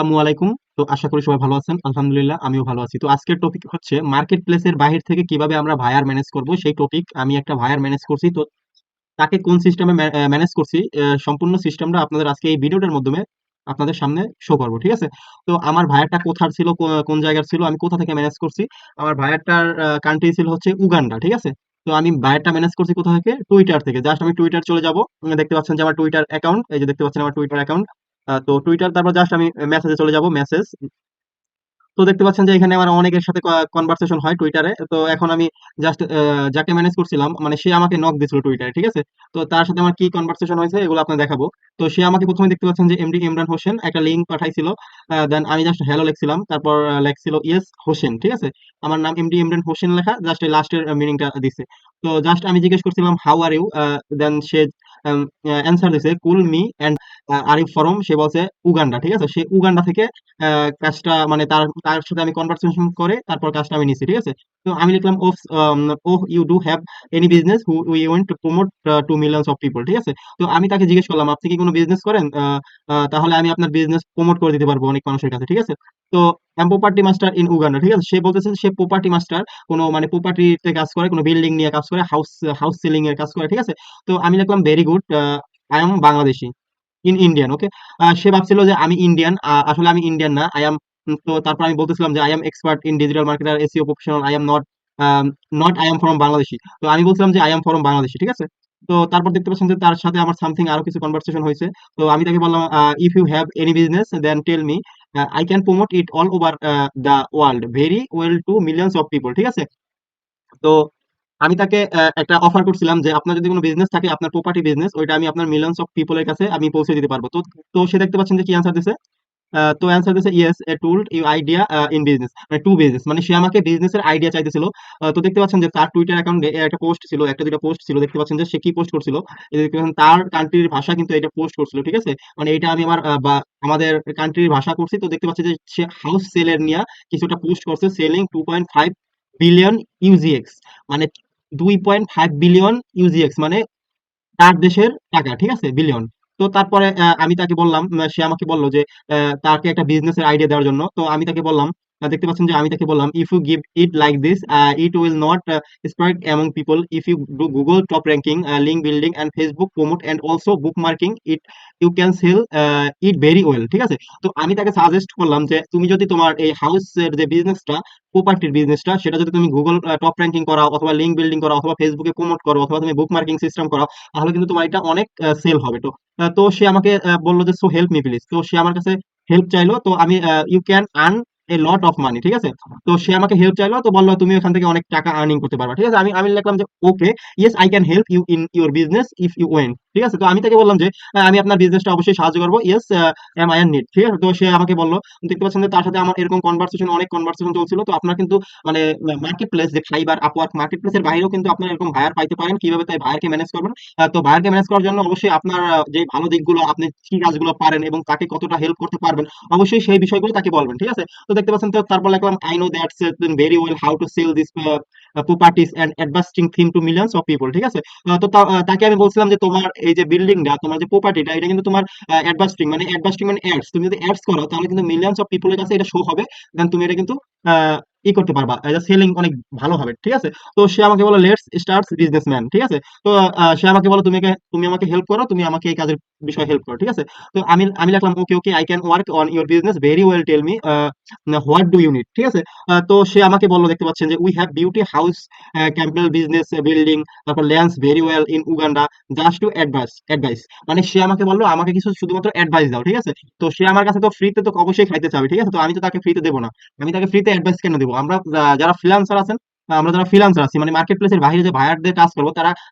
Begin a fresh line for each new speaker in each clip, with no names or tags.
আসসালামু আলাইকুম। তো আশা করি সবাই ভালো আছেন। আলহামদুলিল্লাহ আমিও ভালো আছি। তো আজকের টপিক হচ্ছে মার্কেট প্লেসের বাহির থেকে কিভাবে আমরা ভায়ার ম্যানেজ করব সেই টপিক। আমি একটা ভায়ার ম্যানেজ করছি। তো তাকে কোন সিস্টেমে ম্যানেজ করছি, সম্পূর্ণ সিস্টেমটা আপনাদের আজকে এই ভিডিওটার মাধ্যমে আপনাদের সামনে শো করবো, ঠিক আছে? তো আমার ভায়ারটা কোথার ছিল, কোন জায়গার ছিল, আমি কোথা থেকে ম্যানেজ করছি। আমার ভায়ারটার কান্ট্রি ছিল হচ্ছে উগান্ডা, ঠিক আছে? তো আমি ভায়ারটা ম্যানেজ করছি কোথা থেকে? টুইটার থেকে। জাস্ট আমি টুইটার চলে যাব। দেখতে পাচ্ছেন যে আমার টুইটার অ্যাকাউন্ট, এই যে দেখতে পাচ্ছেন আমার টুইটার অ্যাকাউন্ট। তো টুইটার, তারপর জাস্ট আমি মেসেজে চলে যাব, মেসেজ। তো দেখতে পাচ্ছেন যে এখানে আমার অনেকের সাথে কনভারসেশন হয় টুইটারে। তো এখন আমি জাস্ট যাকে ম্যানেজ করছিলাম, মানে সে আমাকে নক দিছিল টুইটারে, ঠিক আছে? তো তার সাথে আমার কি কনভারসেশন হয়েছে এগুলো আপনার দেখাবো। তো সে আমাকে প্রথমে দেখতে পাচ্ছেন যে এমডি ইমরান হোসেন একটা লিঙ্ক পাঠাইছিল। দেন আমি জাস্ট হ্যালো লিখছিলাম, তারপর লেখছিল ইয়েস হোসেন, ঠিক আছে? আমার নাম এমডি ইমরান হোসেন লেখা, জাস্ট লাস্টের মিনিংটা দিছে। তো জাস্ট আমি জিজ্ঞেস করছিলাম হাউ আর ইউ, দেন সে অ্যান্সার দিছে cool me and are you from, সে বলছে উগান্ডা, ঠিক আছে? সে উগান্ডা থেকে কাজটা, মানে তার তার সাথে আমি কনভারসেশন করে তারপর কাজটা আমি নিছি, ঠিক আছে? তো আমি লিখলাম oh you do have any business who we want to promote to millions of people, ঠিক আছে? তো আমি তাকে জিজ্ঞেস করলাম আপনি কি কোনো বিজনেস করেন? তাহলে আমি আপনার বিজনেস প্রমোট করে দিতে পারবো অনেক মানুষের কাছে, ঠিক আছে? তো I'm property master in Uganda, ঠিক আছে? সে বলতেছে সে প্রপার্টি মাস্টার, কোনো মানে প্রপার্টিতে কাজ করে, কোনো বিল্ডিং নিয়ে কাজ করে, হাউস হাউস সেলিং এর কাজ করে, ঠিক আছে? তো আমি লিখলাম very good, I am Bangladeshi in Indian, okay. সে ভাবছিল যে আমি ইন্ডিয়ান, আসলে আমি ইন্ডিয়ান না, আই এম। তো তারপর আমি বলতেছিলাম যে I am expert in digital marketer SEO professional, I am not not I am from Bangladeshi. তো আমি বলছিলাম যে আই এম ফ্রম বাংলাদেশি, ঠিক আছে? তো তারপর দেখতে পাচ্ছেন যে তার সাথে আমার সামথিং আরো কিছু কনভারসেশন হয়েছে। তো আমি তাকে বললাম if you have any business then tell me, I can promote it all over the world very well to millions of people, ঠিক আছে? তো আমি তাকে একটা অফার করছিলাম যে আপনার যদি কোনো বিজনেস থাকে, আপনার প্রপার্টি বিজনেস, ওইটা আমি আপনার মিলিয়ন্স অফ পিপলের কাছে আমি পৌঁছে দিতে পারবো। তো তো সে দেখতে পাচ্ছেন যে কি অ্যান্সার দিছে। তো অ্যান্সার দিছে yes a told you idea in business, মানে টু বিজনেস, মানে সে আমাকে বিজনেসের আইডিয়া চাইতেছিল। তো দেখতে পাচ্ছেন যে তার টুইটার অ্যাকাউন্টে একটা পোস্ট ছিল, একটা দুইটা পোস্ট ছিল, দেখতে পাচ্ছেন যে সে কি পোস্ট করছিল। এই যে দেখতে পাচ্ছেন তার কান্ট্রির ভাষা কিন্তু এটা পোস্ট করছিল, ঠিক আছে? মানে এটা আমি আমার বা আমাদের কান্ট্রির ভাষা করছি। তো দেখতে পাচ্ছি যে সে হাউস সেলের নিয়ে কিছুটা পোস্ট করছে, সেলিং 2.5 বিলিয়ন ইউজিএক্স, মানে 2.5 বিলিয়ন ইউজিএক্স, মানে তার দেশের টাকা, ঠিক আছে? বিলিয়ন। তো তারপরে আমি তাকে বললাম, সে আমাকে বলল যে তাকে একটা বিজনেসের আইডিয়া দেওয়ার জন্য। তো আমি তাকে বললাম, দেখতে পাচ্ছেন যে আমি তাকে বললাম if you give it like this it will not spread among people, if you do Google top ranking link building and Facebook promote and also bookmarking it, you can sell it very well, ঠিক আছে? তো আমি তাকে suggest করলাম যে তুমি যদি তোমার এই হাউসের যে বিজনেসটা, প্রপার্টির বিজনেসটা, সেটা যদি তুমি গুগল টপ র্যাঙ্কিং করাও, অথবা লিঙ্ক বিল্ডিং করাও, অথবা ফেসবুকে প্রমোট করো, অথবা তুমি বুক মার্কিং সিস্টেম করাও, তাহলে কিন্তু তোমার এটা অনেক সেল হবে। তো তো সে আমাকে বললো যে সো হেল্প মি প্লিজ। তো সে আমার কাছে হেল্প চাইলো। তো আমি you can earn a lot of money, ঠিক আছে? তো সে আমাকে হেল্প চাইলো, তো বললো তুমি এখান থেকে অনেক টাকা আর্নিং করতে পারবা, ঠিক আছে? আমি আমি লিখলাম যে okay, yes I can help you in your business if you want, ঠিক আছে? তো আমি তাকে বললাম যে আমি আপনার বিজনেসটা অবশ্যই সাহায্য করবো, yes am I in need, ঠিক আছে? তো সে আমাকে বললো, দেখতে পাচ্ছেন যে তার সাথে আমার এরকম কনভারসেশন, অনেক কনভারসেশন চলছিল। তো আপনার কিন্তু মানে মার্কেট প্লেস যে ফাইবার, আপওয়ার্ক, মার্কেট প্লেসের বাইরেও কিন্তু আপনার এরকম ভায়ার পাইতে পারেন। কিভাবে তাই ভায়ারকে ম্যানেজ করবেন? তো বায়ারকে ম্যানেজ করার জন্য অবশ্যই আপনার যে ভালো দিকগুলো, আপনি কি কাজগুলো পারেন এবং তাকে কতটা হেল্প করতে পারবেন, অবশ্যই সেই বিষয়গুলো তাকে বলবেন, ঠিক আছে? তো দেখতে পাচ্ছেন, তো তারপর লিখলাম I know that's very well how to sell this properties and advertising them to millions of people, ঠিক আছে? তো তাকে আমি বলছিলাম যে তোমার এই যে বিল্ডিংটা, তোমার যে প্রপার্টিটা, এটা কিন্তু তোমার অ্যাডভার্টিং, মানে অ্যাডভার্টিং মানে অ্যাডস, তুমি যদি অ্যাডস করো তাহলে কিন্তু মিলিয়ন্স অফ পিপলের কাছে এটা শো হবে। দেন তুমি এটা কিন্তু আহ, ই করতে পারবা, এটা সেলিং অনেক ভালো হবে, ঠিক আছে? তো সে আমাকে বলো লেটস স্টার্ট বিজনেসম্যান, ঠিক আছে? তো সে আমাকে বলো তুমি আমাকে হেল্প করো, তুমি আমাকে এই কাজের বিষয়ে হেল্প করো, ঠিক আছে? তো আমি আমি লিখলাম okay okay I can work on your business very well, tell me what do you need, ঠিক আছে? তো সে আমাকে বললো, দেখতে পাচ্ছেন যে we have beauty house Campbell business building, তারপর lands very well in Uganda, just to advise advise, মানে সে আমাকে বললো আমাকে কিছু শুধুমাত্র অ্যাডভাইস দাও, ঠিক আছে? তো সে আমার কাছে তো ফ্রিতে তো অবশ্যই খাইতে চাবে, ঠিক আছে? তো আমি তো তাকে ফ্রিতে দেবো না। আমি তাকে ফ্রিতে অ্যাডভাইস কেন দেবো? আমরা যারা ফ্রিল্যান্সার আছেন, আমরা যারা ফ্রিল্যান্সার আছি, মানে মার্কেট প্লেসের বাইরে যে ভাইয়ারদের কাজ করবো,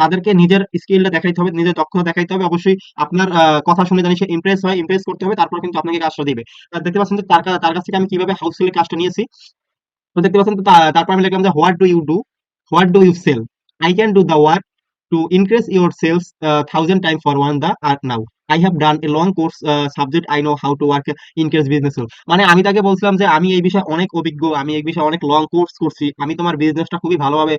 তাদেরকে নিজের স্কিলটা দেখাইতে হবে, নিজের দক্ষতা দেখাইতে হবে। অবশ্যই আপনার কথা শুনে জানি সে ইমপ্রেস হয়, ইমপ্রেস করতে হবে, তারপর কিন্তু আপনাকে কাজটা দিবে। দেখতে পাচ্ছেন যে তার কাছ থেকে আমি কিভাবে হাউস সেলের কাজটা নিয়েছি। তো দেখতে পাচ্ছেন, তো তারপর আমি লিখলাম যে what do you do, what do you sell, I can do the work to increase your sales 1,000 time for one the are now, I have done a long course subject, I know how to work increase business. মানে আমি তাকে বলছিলাম যে আমি এই বিষয়ে অনেক অভিজ্ঞ, আমি এই বিষয়ে অনেক লং কোর্স করছি, আমি তোমার বিজনেসটা খুবই ভালোভাবে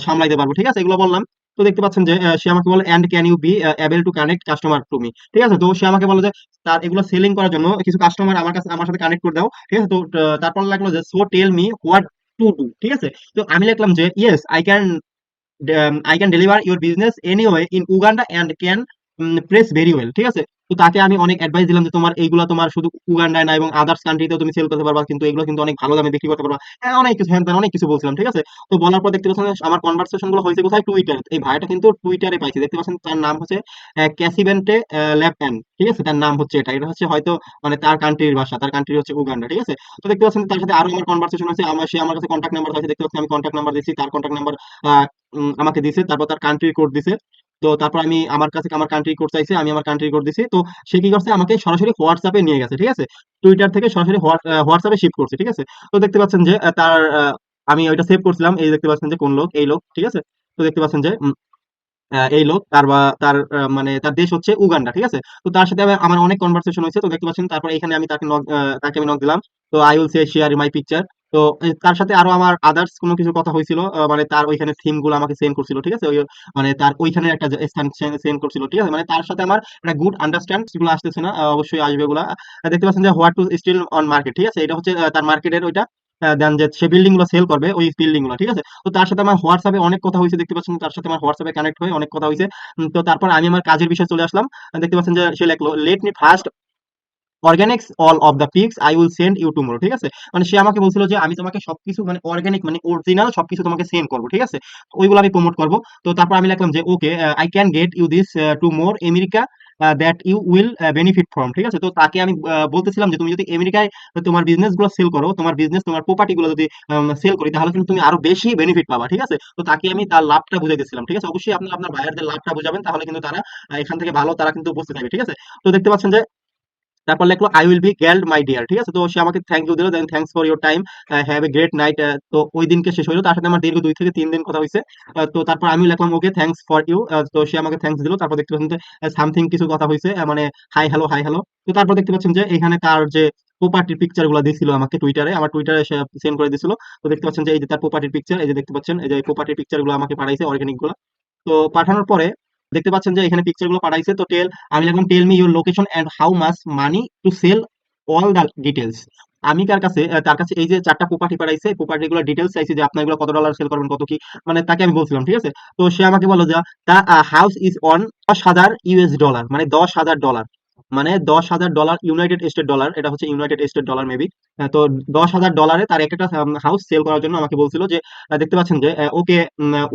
সামলাইতে পারবো, ঠিক আছে? এগুলো বললাম। তো দেখতে পাচ্ছেন যে সে আমাকে বলে and can you be able to connect customer to me, ঠিক আছে? তো সে আমাকে বলে যে তার এগুলো সেলিং করার জন্য কিছু কাস্টমার আমার সাথে কানেক্ট করে দাও, ঠিক আছে? তো তারপর লাগলো যে so tell me what to do, ঠিক আছে? তো আমি লিখলাম যে yes I can deliver your business anyway in Uganda and can press very well, ঠিক আছে? তো তাকে আমি অনেক অ্যাডভাইস দিলাম যে তোমার এইগুলো তোমার শুধু উগান্ডায় না এবং আদার্স কান্ট্রিতেও তুমি সেল করতে পারবা, কিন্তু এগুলো কিন্তু অনেক ভালো দামে বিক্রি করতে পারবা। হ্যাঁ, অনেক কিছু হ্যান ত্যান অনেক কিছু বলছিলাম, ঠিক আছে? তো বলার পর দেখতে পাচ্ছেন যে আমার কনভারসেশন গুলো হয়েছে কোথায়, টুইটার। এই ভাইটা কিন্তু টুইটারে পাইছি, দেখতে পাচ্ছেন তার নাম হচ্ছে ক্যাসিভেন্টে ল্যাপট্যান, ঠিক আছে? তার নাম হচ্ছে এটা, এটা হচ্ছে হয়তো মানে তার কান্ট্রির ভাষা, তার কান্ট্রি হচ্ছে উগান্ডা, ঠিক আছে? তো দেখতে পাচ্ছেন তার সাথে আরো আমার কনভারসেশন হয়েছে, সে আমার কাছে কন্ট্যাক্ট নাম্বার চাইছে, দেখতে পাচ্ছেন আমি কন্ট্যাক্ট নাম্বার দিচ্ছি, তার কন্ট্যাক্ট নাম্বার আমাকে দিছে, তারপর তার কান্ট্রি কোড দিছে। তো তারপর আমি আমার কাছে আমার কান্ট্রি কোড চাইছে, আমি আমার কান্ট্রি কোড দিছি। তো সে কি করছে, আমাকে সরাসরি হোয়াটসঅ্যাপে নিয়ে গেছে, ঠিক আছে? টুইটার থেকে সরাসরি হোয়াটসঅ্যাপে শিফট করছে, ঠিক আছে? তো দেখতে পাচ্ছেন যে তার আমি ওইটা সেভ করছিলাম, এই দেখতে পাচ্ছেন যে কোন লোক, এই লোক, ঠিক আছে? তো দেখতে পাচ্ছেন যে এই লোক তার মানে তার দেশ হচ্ছে উগান্ডা, ঠিক আছে? তো তার সাথে আমার অনেক কনভারসেশন হয়েছে। তো দেখতে পাচ্ছেন তারপর এখানে আমি তাকে আমি নক দিলাম। তো I will say share my picture. তো তার সাথে আরো আমার আদার্স কোনো কিছু কথা হয়েছিল, মানে তার ওইখানে থিম গুলো আমাকে সেন্ড করছিল, ঠিক আছে? ওই মানে তার ওইখানে একটা স্থান সেন্ড করছিল, ঠিক আছে? মানে তার সাথে আমার একটা গুড আন্ডারস্ট্যান্ড গুলো আসতেছে না, অবশ্যই আসবে এগুলা। দেখতে পাচ্ছেন যে what to still on market, ঠিক আছে? এটা হচ্ছে তার মার্কেটের ওইটা, দেন যে সে বিল্ডিং গুলো সেল করবে, ওই বিল্ডিং গুলো, ঠিক আছে? তো তার সাথে আমার হোয়াটসঅ্যাপে অনেক কথা হয়েছে, দেখতে পাচ্ছেন তার সাথে আমার হোয়াটসঅ্যাপে কানেক্ট হয়ে অনেক কথা হয়েছে। তো তারপর আমি আমার কাজের বিষয়ে চলে আসলাম। দেখতে পাচ্ছেন যে সে লেখলো let me first organise all of the pics I will send you tomorrow, ঠিক আছে? মানে সে আমাকে বলছিল যে আমি তোমাকে সবকিছু মানে অর্গানিক মানে অরিজিনাল সবকিছু তোমাকে সেন্ড করবো, ঠিক আছে? ওইগুলো আমি প্রমোট করবো। তো তারপর আমি লিখলাম যে okay I can get you this to more America that you will benefit from, ঠিক আছে? তো তাকে আমি বলতেছিলাম যে তুমি যদি আমেরিকায় তোমার বিজনেস গুলো সেল করো, তোমার বিজনেস তোমার প্রপার্টি গুলো যদি সেল করি, তাহলে কিন্তু তুমি আরো বেশি বেনিফিট পাবা, ঠিক আছে? তো তাকে আমি তার লাভটা বুঝাইতেছিলাম, ঠিক আছে? অবশ্যই আপনি আপনার বায়ারদের লাভটা বুঝাবেন, তাহলে কিন্তু তারা এখান থেকে ভালো তারা কিন্তু বুঝতে থাকবে, ঠিক আছে? তো দেখতে পাচ্ছেন যে তারপর লেখলো I will be glad my dear, ঠিক আছে? তো সে আমাকে থ্যাংক ইউ দিল, then thanks for your time, have a great night. তো ওই দিনকে শেষ হলো, তার সাথে আমার দীর্ঘ 2 থেকে 3 দিন কথা হয়েছে। তো তারপর আমি লিখলাম ওকে থ্যাঙ্কস ফর ইউ। তো সে আমাকে থ্যাঙ্কস দিল, তারপর দেখতে পাচ্ছেন যে সামথিং কিছু কথা হয়েছে, মানে হাই হ্যালো হাই হ্যালো। তো তারপর দেখতে পাচ্ছেন যে এখানে তার যে প্রপার্টির পিকচার গুলো দিছিল আমাকে টুইটারে, আমার টুইটারে সে সেন্ড করে দিছিল। তো দেখতে পাচ্ছেন যে এই যে তার প্রপার্টির পিকচার, এই যে দেখতে পাচ্ছেন এই যে প্রপার্টির পিকচার গুলো আমাকে পাঠাইছে অর্গানিক গুলো। তো পাঠানোর পরে দেখতে পাচ্ছেন যে এখানে পিকচার গুলো পাঠাইছে। তো আমি লিখলাম tell me your location and how much money to sell all the details. আমি তার কাছে এই যে 4টা প্রপার্টি পাঠাইছে, প্রপার্টি গুলো ডিটেলস চাইছে যে আপনার এগুলো কত ডলার সেল করবেন, কত কি, মানে তাকে আমি বলছিলাম, ঠিক আছে? তো সে আমাকে বলল যে the house is on 10,000 US dollar, মানে 10,000 ডলার, মানে 10,000 ডলার ইউনাইটেড স্টেট ডলার, এটা হচ্ছে ইউনাইটেড স্টেট ডলার মেবি। তো 10,000 ডলারে তার একটা হাউস সেল করার জন্য আমাকে বলছিল যে দেখতে পাচ্ছেন যে okay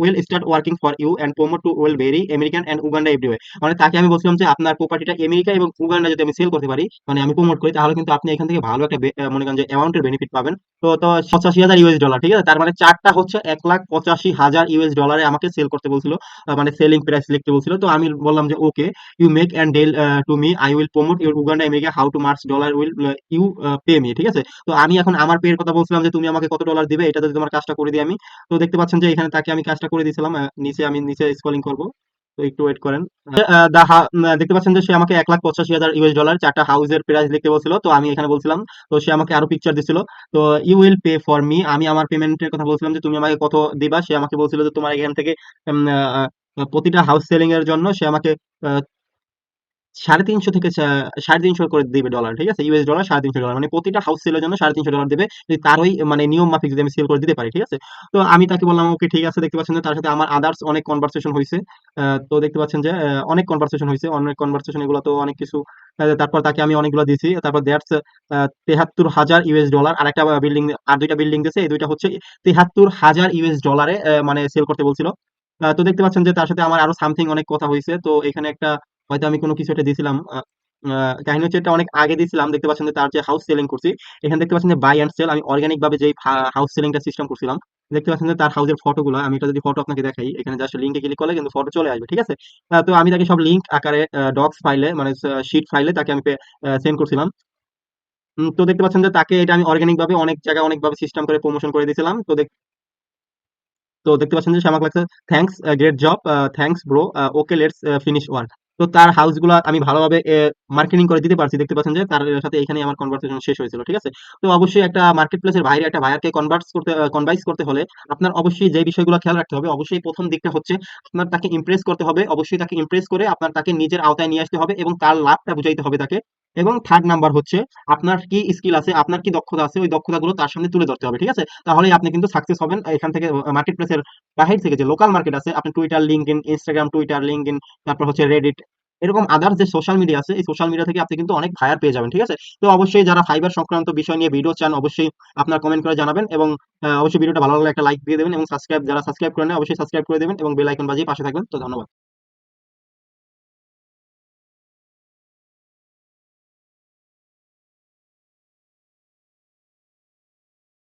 will start working for you and promote to will very American and Uganda everywhere. মানে তাকে আমি বলছিলাম যে আপনার প্রপার্টিটা আমেরিকা এবং উগান্ডা যদি আমি সেল করতে পারি, মানে আমি প্রমোট করি, তাহলে কিন্তু আপনি এখান থেকে ভালো একটা মনে করেন যে অ্যামাউন্টের বেনিফিট পাবেন। তো 85,000 ইউএস ডলার, ঠিক আছে? তার মানে চারটা হচ্ছে 1,85,000 ইউএস ডলারে আমাকে সেল করতে বলছিল, মানে সেলিং প্রাইস লিখতে বলছিল। তো আমি বললাম যে okay you make and deal to me, I will promote your Uganda America, how to much dollar will you pay me, ঠিক আছে? তো আমি এখন আমার পে এর কথা বলছিলাম যে তুমি আমাকে কত ডলার দিবে, এটা যদি তোমার কাজটা করে দিই আমি। তো দেখতে পাচ্ছেন যে এখানে তাকে আমি কাজটা করে দিয়েছিলাম। নিচে স্ক্রলিং করব, তো একটু ওয়েট করেন। দেখতে পাচ্ছেন যে সে আমাকে 1,85,000 ইউএস ডলার 4টা হাউসের প্রাইস লিখতে বলছিল, তো আমি এখানে বলছিলাম। তো সে আমাকে আরো পিকচার দিছিল। তো you will pay for me, আমি আমার পেমেন্টের কথা বলছিলাম যে তুমি আমাকে কত দিবা। সে আমাকে বলছিল যে তোমার এখান থেকে উম, আহ, প্রতিটা হাউস সেলিং এর জন্য সে আমাকে 350 থেকে 350 করে দিবে ডলার, ঠিক আছে? ইউএস ডলার 350 ডলার, মানে প্রতিটা হাউস সেলের জন্য 350 ডলার দিবে, যদি তার ওই মানে নিয়ম মাফিক যদি আমি সেল করে দিতে পারি, ঠিক আছে? তো আমি তাকে বললাম ওকে ঠিক আছে। দেখতে পাচ্ছেন যে তার সাথে আমার আদার্স অনেক কনভারসেশন হয়েছে। তো দেখতে পাচ্ছেন যে অনেক কনভারসেশন হয়েছে, অনেক কনভারসেশন, এগুলো তো অনেক কিছু। তারপর তাকে আমি অনেকগুলো দিয়েছি। তারপর দ্যাটস 73,000 ইউএস ডলার, আর একটা বিল্ডিং, আর দুইটা বিল্ডিং দিয়েছে, এই দুইটা হচ্ছে 73,000 ইউএস ডলারে মানে সেল করতে বলছিল। তো দেখতে পাচ্ছেন যে তার সাথে আমার আরো সামথিং অনেক কথা হয়েছে। তো এখানে একটা হয়তো আমি কোনো কিছু একটা দিয়েছিলাম, কাহিনী হচ্ছে এটা অনেক আগে দিয়েছিলাম। দেখতে পাচ্ছেন যে তার যে হাউস সেলিং করছি, এখানে দেখতে পাচ্ছেন যে বাই এন্ড সেল, আমি অর্গানিক ভাবে যে হাউস সেলিংটা সিস্টেম করছিলাম। দেখতে পাচ্ছেন যে তার হাউসের ফটোগুলো, আমি এটা যদি ফটো আপনাকে দেখাই, এখানে জাস্ট লিঙ্কে ক্লিক করলে কিন্তু ফটো চলে আসবে, ঠিক আছে? তো আমি তাকে সব লিঙ্ক আকারে ডক্স ফাইলে মানে শিট ফাইলে তাকে আমি সেন্ড করছিলাম। তো দেখতে পাচ্ছেন যে তাকে এটা আমি অর্গানিক ভাবে অনেক জায়গায় অনেকভাবে সিস্টেম করে প্রমোশন করে দিয়েছিলাম। তো দেখতে পাচ্ছেন যে সে আমাকে লাগছে thanks, great job, thanks bro, okay let's finish work. তো তার হাউসগুলো আমি ভালোভাবে মার্কেটিং করে দিতে পারছি। দেখতে পাচ্ছেন যে তার সাথে এখানে আমার কনভারসেশন শেষ হয়েছিল, ঠিক আছে? তো অবশ্যই একটা মার্কেট প্লেসের বাইরে একটা বায়ারকে কনভাইস করতে হলে আপনার অবশ্যই যে বিষয়গুলো খেয়াল রাখতে হবে, অবশ্যই প্রথম দিকটা হচ্ছে আপনার তাকে ইমপ্রেস করতে হবে। অবশ্যই তাকে ইমপ্রেস করে আপনার তাকে নিজের আওতায় নিয়ে আসতে হবে এবং তার লাভটা বুঝাইতে হবে তাকে। এবং থার্ড নাম্বার হচ্ছে আপনার কি স্কিল আছে, আপনার কি দক্ষতা আছে, ওই দক্ষতাগুলো তার সামনে তুলে ধরতে হবে, ঠিক আছে? তাহলেই আপনি কিন্তু সাকসেস হবেন। এখান থেকে মার্কেট প্লেসের বাহির থেকে যে লোকাল মার্কেট আছে, আপনি Twitter, LinkedIn, Instagram, Twitter, LinkedIn, তারপর হচ্ছে রেডিট, এরকম আদার্স যে সোশ্যাল মিডিয়া আছে, এই সোশ্যাল মিডিয়া থেকে আপনি কিন্তু অনেক ভাইয়ার পেয়ে যাবেন, ঠিক আছে? তো অবশ্যই যারা ফাইবার সংক্রান্ত বিষয় নিয়ে ভিডিও চান, অবশ্যই আপনার কমেন্ট করে জানাবেন। এবং অবশ্যই ভিডিওটা ভালো লাগলে একটা লাইক দিয়ে দেবেন এবং যারা সাবস্ক্রাইব করে নেয় অবশ্যই সাবস্ক্রাইব করে দেবেন এবং বেল আইকন বাজিয়ে পাশে থাকবেন। তো ধন্যবাদ।